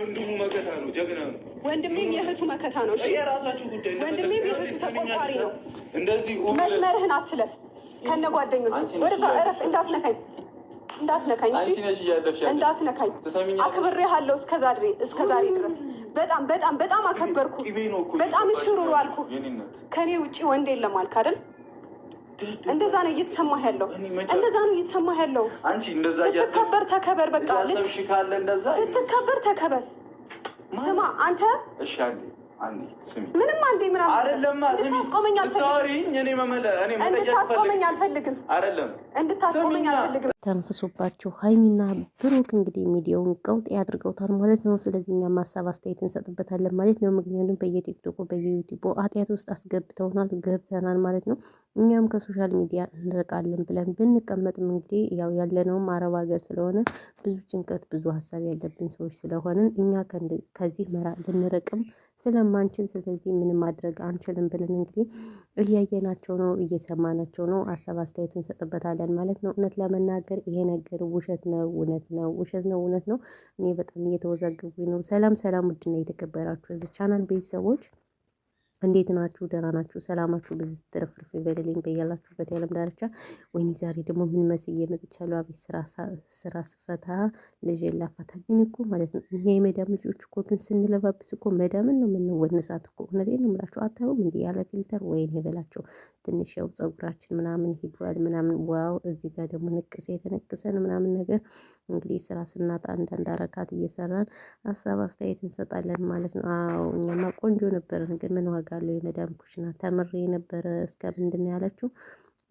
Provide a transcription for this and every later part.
የወንድሙ መከታ ነው፣ ጀግና ነው። ወንድሜም የእህቱ መከታ ነው። እሺ የራሳችሁ ጉዳይ። ወንድሜም የእህቱ ተቆርቋሪ ነው። እንደዚህ መስመርህን አትለፍ። ከነ ጓደኞች ወደዛ እረፍ። እንዳትነካኝ እሺ፣ እንዳትነካኝ። አክብሬሃለሁ እስከዛሬ ድረስ በጣም በጣም በጣም አከበርኩ። በጣም እሽሩሩ አልኩ። ከኔ ውጪ ወንድ የለም አልክ አይደል? እንደዛ ነው እየተሰማህ ያለው። ስትከበር ተከበር። በቃ ስትከበር ተከበር። ስማ አንተ ምንም አንዴ ምናምን አይደለም። እንድታስቆመኝ አልፈልግም። ተንፍሶባቸው ሀይሚና ብሩክ እንግዲህ ሚዲያውን ቀውጥ ያድርገውታል ማለት ነው። ስለዚህ እኛም ሀሳብ አስተያየት እንሰጥበታለን ማለት ነው። ምክንያቱም በየቲክቶኩ በየዩቲዩቡ ኃጢአት ውስጥ ገብተናል ማለት ነው። እኛም ከሶሻል ሚዲያ እንርቃለን ብለን ብንቀመጥም እንግዲህ ያው ያለነውም አረብ ሀገር ስለሆነ ብዙ ጭንቀት ብዙ ሀሳብ ያለብን ሰዎች ስለሆንን እኛ ከዚህ ልንርቅም ስለማንችል ስለዚህ ምንም ማድረግ አንችልም ብለን እንግዲህ እያየናቸው ነው፣ እየሰማናቸው ነው። ሀሳብ አስተያየት እንሰጥበታለን ማለት ነው። እውነት ለመናገር ይሄ ነገር ውሸት ነው እውነት ነው። እኔ በጣም እየተወዛገብኩኝ ነው። ሰላም ውድና የተከበራችሁ እዚህ ቻናል ቤተሰቦች እንዴት ናችሁ? ደህና ናችሁ? ሰላማችሁ ብዙ ትርፍርፍ ይበልልኝ በያላችሁበት የዓለም ዳርቻ። ወይኔ ዛሬ ደግሞ ምን መስዬ መጥቻለሁ። አቤት ስራ ስፈታ ልጅ ላፈታ ግን እኮ ማለት ነው እኛ የመዳም ልጆች እኮ ግን ስንለባብስ እኮ መዳምን ነው የምንወንሳት እኮ። እውነቴን ነው የምላቸው። አታዩም እንዲህ ያለ ፊልተር ወይኔ በላቸው። ትንሽ ያው ፀጉራችን ምናምን ሂዷል ምናምን። ዋው እዚህ ጋር ደግሞ ንቅስ የተነቅሰን ምናምን ነገር እንግዲህ ስራ ስናጣ አንዳንድ አረካት እየሰራን ሀሳብ አስተያየት እንሰጣለን ማለት ነው። አዎ እኛማ ቆንጆ ነበርን፣ ግን ምን ዋጋ አለው? የመዳም ኩሽና ተምሬ ነበረ እስከ ምንድን ነው ያለችው?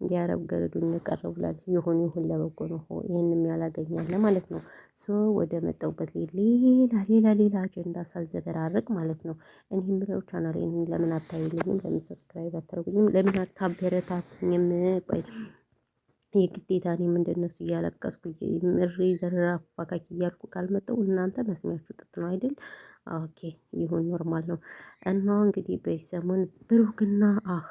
የአረብ ገረዱኝ ቀረቡላል። ይሁን ለበጎ ነው። ይህንም ያላገኛለ ማለት ነው። ወደ መጣሁበት ሌላ አጀንዳ ሳልዘበራርቅ ማለት ነው። እኔ የምለው ቻናሌን ለምን አታዩልኝም? ለምን ሰብስክራይብ አታደርጉኝም? ለምን አታበረታቱኝም? ቆይ የግዴታ እኔም እንደነሱ እያለቀስኩ ምሬ ዘራፍ አካኪ እያልኩ ካልመጣሁ እናንተ መስሚያችሁ ጥጥ ነው አይደል? ኦኬ ይሁን ኖርማል ነው። እና እንግዲህ በሰሞን ብሩክና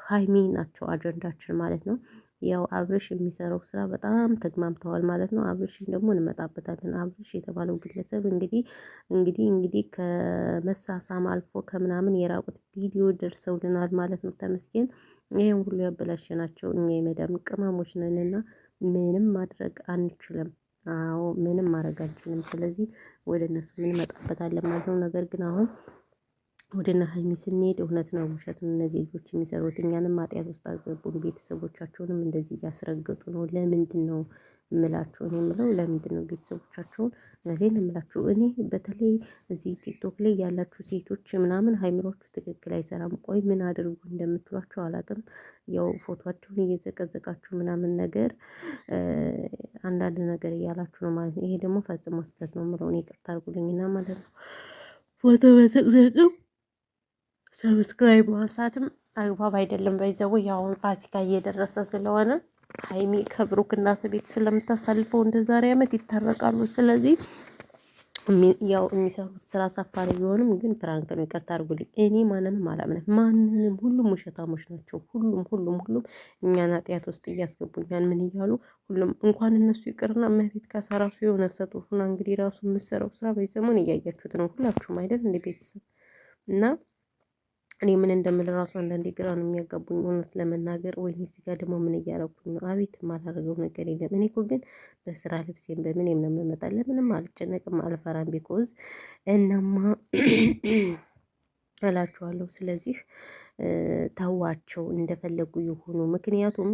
ሀይሚ ናቸው አጀንዳችን ማለት ነው። ያው አብርሽ የሚሰራው ስራ በጣም ተግማምተዋል ማለት ነው። አብርሽን ደግሞ እንመጣበታለን። አብርሽ የተባለው ግለሰብ እንግዲህ ከመሳሳም አልፎ ከምናምን የራቁት ቪዲዮ ደርሰውልናል ማለት ነው። ተመስገን። ይሄን ሁሉ ያበላሸናቸው እኛ የመዳም ቅመሞች ነንና ምንም ማድረግ አንችልም። አዎ ምንም ማድረግ አንችልም። ስለዚህ ወደ እነሱ እንመጣበታለን ማለት ነው። ነገር ግን አሁን ወደ እነ ሀይሚ ስንሄድ እውነት ነው ውሸት ነው እነዚህ ልጆች የሚሰሩት። እኛንም ኃጢአት ውስጥ አልገቡን፣ ቤተሰቦቻቸውንም እንደዚህ እያስረገጡ ነው። ለምንድን ነው እምላችሁ? እኔ የምለው ለምንድን ነው ቤተሰቦቻቸውን እኔን እምላችሁ። እኔ በተለይ እዚህ ቲክቶክ ላይ ያላችሁ ሴቶች ምናምን ሀይሚሯችሁ ትክክል አይሰራም። ቆይ ምን አድርጉ እንደምትሏቸው አላውቅም። ያው ፎቶቸውን እየዘቀዘቃችሁ ምናምን ነገር አንዳንድ ነገር እያላችሁ ነው ማለት ነው። ይሄ ደግሞ ፈጽሞ ስህተት ነው የምለው እኔ። ይቅርታ አድርጉልኝና ማለት ነው ፎቶ መዘቅዘቅም ሰብስክራይብ ማንሳትም አግባብ አይደለም። በይዘው ያውን ፋሲካ እየደረሰ ስለሆነ ሀይሚ ከብሩክ እናት ቤት ስለምታሳልፈው እንደ ዛሬ ዓመት ይታረቃሉ። ስለዚህ ያው የሚሰሩት ስራ አሳፋሪ ቢሆንም ግን ፕራንክ ነው። ይቅርታ አድርጉልኝ። እኔ ማንንም አላምንም። ሁሉም ውሸታሞች ናቸው። ሁሉም እኛን ኃጢአት ውስጥ እያስገቡኛል። ምን እያሉ ሁሉም እንኳን እነሱ ይቅርና እመቤት ከሰራሱ የሆነ ሰጡና እንግዲህ ራሱ የምሰራው ስራ በሰሞን እያያችሁት ነው ሁላችሁም አይደል እንደ ቤተሰብ እና እኔ ምን እንደምል ራሱ አንዳንዴ ግራ ነው የሚያጋቡኝ እውነት ለመናገር። ወይኔ እዚህ ጋር ደግሞ ምን እያረኩኝ ነው? አቤት የማላደርገው ነገር የለም። እኔ እኮ ግን በስራ ልብሴን በምንም ነው የምመጣ። ለምንም አልጨነቅም አልፈራም። ቢኮዝ እናማ እላችኋለሁ። ስለዚህ ተዋቸው እንደፈለጉ ይሁኑ። ምክንያቱም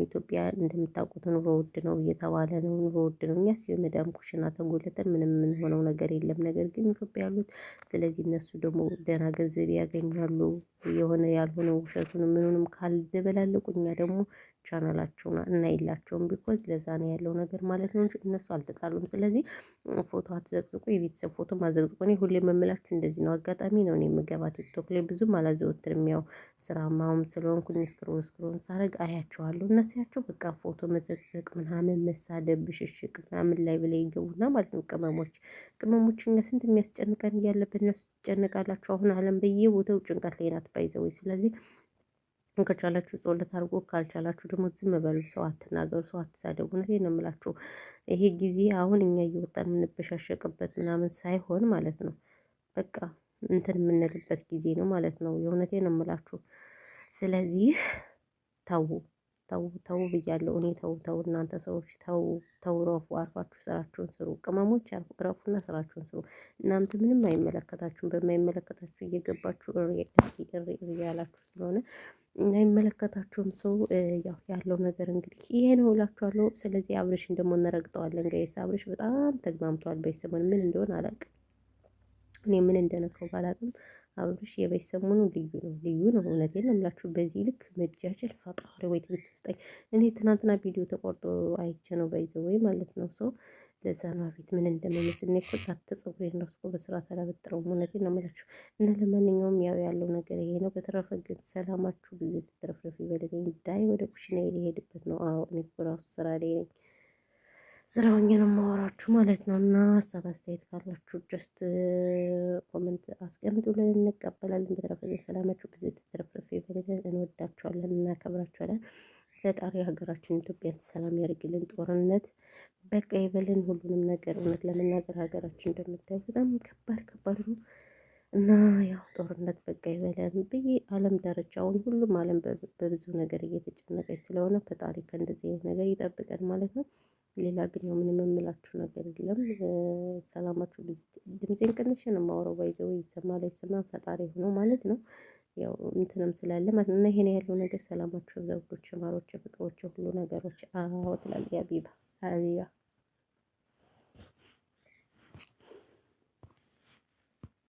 ኢትዮጵያ እንደምታውቁት ኑሮ ውድ ነው እየተባለ ነው። ኑሮ ውድ ነው። እኛስ የመዳም ኩሽና ተጎልተን ምንም የምንሆነው ነገር የለም። ነገር ግን ኢትዮጵያ ያሉት ስለዚህ እነሱ ደግሞ ደህና ገንዘብ ያገኛሉ። የሆነ ያልሆነ ውሸቱን ምኑንም ካልደበላለቁ እኛ ደግሞ ቻናላቸውን እናይላቸውም። ቢኮዝ ለዛ ነው ያለው ነገር ማለት ነው እንጂ እነሱ አልተጣሉም። ስለዚህ ፎቶ አትዘቅዝቁ፣ የቤተሰብ ፎቶ ማዘቅዝቁ። እኔ ሁሌ የምምላችሁ እንደዚህ ነው። አጋጣሚ ነው እኔ የምገባ ቲክቶክ ላይ ብዙም አላዘወትርም። ያው ስራ ማውም ስለሆንኩኝ ስክሮል ሳረግ አያቸዋለሁ። እነሱያቸው በቃ ፎቶ መዘቅዘቅ ምናምን መሳደብ ብሽሽቅ ምናምን ላይ ብላይ ይገቡና ማለት ነው። ቅመሞች እኛ ስንት የሚያስጨንቀን እያለበት እነሱ ትጨነቃላችሁ። አሁን አለም በየቦታው ጭንቀት ላይ ናት ባይዘወይ። ስለዚህ ከቻላችሁ ጸሎት አድርጎ ካልቻላችሁ ደግሞ ዝም በሉ። ሰው አትናገሩ፣ ሰው አትሳደቡ። እውነቴን ነው የምላችሁ። ይሄ ጊዜ አሁን እኛ እየወጣን የምንበሻሸቅበት ምናምን ሳይሆን ማለት ነው በቃ እንትን የምንልበት ጊዜ ነው ማለት ነው። የእውነቴን ነው የምላችሁ። ስለዚህ ተው ተው ተው ብያለሁ እኔ ተው እናንተ ሰዎች ተው ረፉ፣ አርፋችሁ ስራችሁን ስሩ። ቅመሞች ረፉና ስራችሁን ስሩ። እናንተ ምንም አይመለከታችሁም። በማይመለከታችሁ እየገባችሁ እሪ ያላችሁ ስለሆነ አይመለከታችሁም። ሰው ያው ያለው ነገር እንግዲህ ይሄ ነው እላችኋለሁ። ስለዚህ አብርሽን ደግሞ እንረግጠዋለን ጋይስ። አብርሽ በጣም ተግማምቷል። በሰሞኑ ምን እንደሆነ አላውቅም። እኔ ምን እንደነካው ባላውቅም አብርሽ የበሰሞኑ ልዩ ነው። እውነቴን ነው የምላችሁ። በዚህ ልክ መጃጀል ፈጣሪ ወይ ትዕግስት ውስጠኝ። እኔ ትናንትና ቪዲዮ ተቆርጦ አይቼ ነው ባይዘው ወይ ማለት ነው ሰው ለዛ ነው ፊት ምን እንደሚመስል እኔ እኮ ፀጉሬን ነው እኮ በስርዓት አላበጥረውም። እውነቴን ነው የምላችሁ። እና ለማንኛውም ያው ያለው ነገር ይሄ ነው። በተረፈ ግን ሰላማችሁ ብዙ ትረፍረፍ ይበልልኝ። ዳይ ወደ ኩሽና ሊሄድበት ነው። አዎ እኔ እኮ ራሱ ስራ ላይ ነኝ። ስራውኝ ነው የማወራችሁ ማለት ነው። እና ሀሳብ አስተያየት ካላችሁ ጀስት ኮመንት አስቀምጡልን፣ እንቀበላለን። በተረፈ ግን ሰላማችሁ ብዙ ትረፍረፍ ይበልልን። እንወዳችኋለን፣ እናከብራችኋለን። ፈጣሪ ሀገራችን ኢትዮጵያን ሰላም ያርግልን። ጦርነት በቃ ይበልን። ሁሉንም ነገር እውነት ለመናገር ሀገራችን እንደምታዩ በጣም ከባድ ነው እና ያው ጦርነት በቃ ይበለን ብዬ ዓለም ዳርቻውን ሁሉም ዓለም በብዙ ነገር እየተጨነቀች ስለሆነ ፈጣሪ ከእንደዚህ አይነት ነገር ይጠብቀን ማለት ነው። ሌላ ግን ያው ምንም የምላችሁ ነገር የለም። ሰላማችሁ ብዙ ድምፄን ቅንሽ ነው የማወራው ባይዘው ይሰማል አይሰማም ፈጣሪ ሆኖ ማለት ነው። ያው እንትንም ስላለ ማለት ነው። ይሄን ያለው ነገር ሰላማችሁ ዘውዶች ማሮች ፍቅሮች ሁሉ ነገሮች አዎ ትላለች ሀቢባ